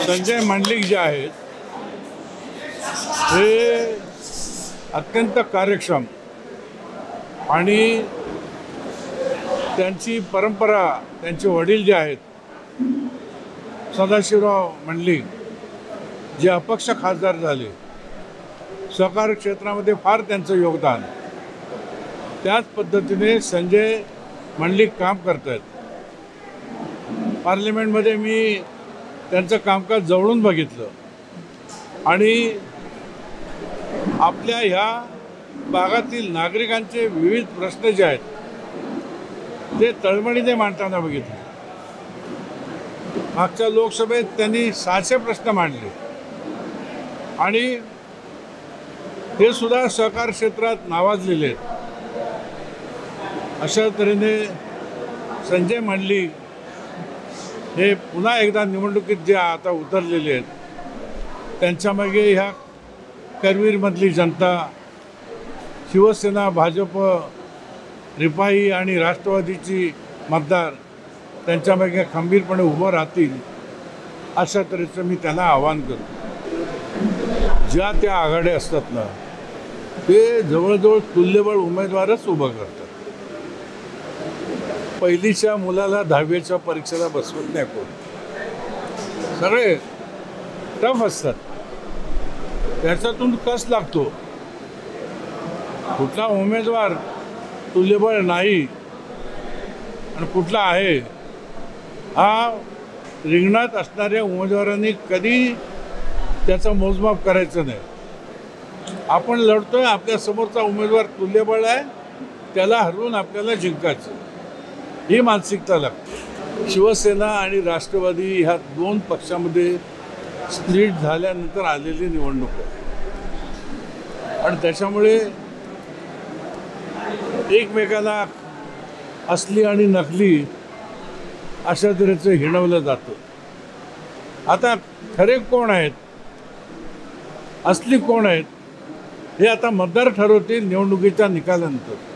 संजय मंडलिक जे आहेत हे अत्यंत कार्यक्षम आणि त्यांची परंपरा, त्यांचे वडील जे आहेत सदाशिवराव मंडलिक जे अपक्ष खासदार झाले, सहकार क्षेत्रामध्ये फार त्यांचं योगदान, त्याच पद्धतीने संजय मंडलिक काम करत आहेत। पार्लिमेंटमध्ये मी त्यांचं कामकाज जवळून बघितलं आणि आपल्या ह्या भागातील नागरिकांचे विविध प्रश्न जे आहेत ते तळमळीने मांडताना बघितले। मागच्या लोकसभेत त्यांनी 600 प्रश्न मांडले आणि ते सुद्धा सहकार क्षेत्रात नावाजलेले आहेत। अशा तऱ्हेने संजय मंडलिक हे पुन्हा एकदा निवडणुकीत जे आता उतरलेले आहेत, त्यांच्यामागे ह्या करवीरमधली जनता, शिवसेना, भाजप, रिपाई आणि राष्ट्रवादीची मतदार त्यांच्यामागे खंबीरपणे उभं राहतील, अशा तऱ्हेचं मी त्यांना आवाहन करतो। ज्या त्या आघाड्या असतात ना, ते जवळजवळ तुल्यबळ उमेदवारच उभं करतात। पहिलीच्या मुलाला 10वीच्या परीक्षेला बसवत नाही कोण, सगळे टफ असतात, त्याच्यातून कस लागतो। कुठला उमेदवार तुल्यबळ नाही आणि कुठला आहे, हा रिंगणात असणाऱ्या उमेदवारांनी कधी त्याचं मोजमाप करायचं नाही। आपण लढतोय, आपल्या समोरचा उमेदवार तुल्यबळ आहे, त्याला हरवून आपल्याला जिंकायचं, ही मानसिकता लागते। शिवसेना आणि राष्ट्रवादी ह्या दोन पक्षामध्ये स्प्लिट झाल्यानंतर आलेली निवडणूक आहे आणि त्याच्यामुळे एकमेकांना असली आणि नकली अशा तऱ्हेचं हिणवलं जातं। आता खरे कोण आहेत, असली कोण आहेत, हे आता मतदार ठरवतील निवडणुकीच्या निकालानंतर।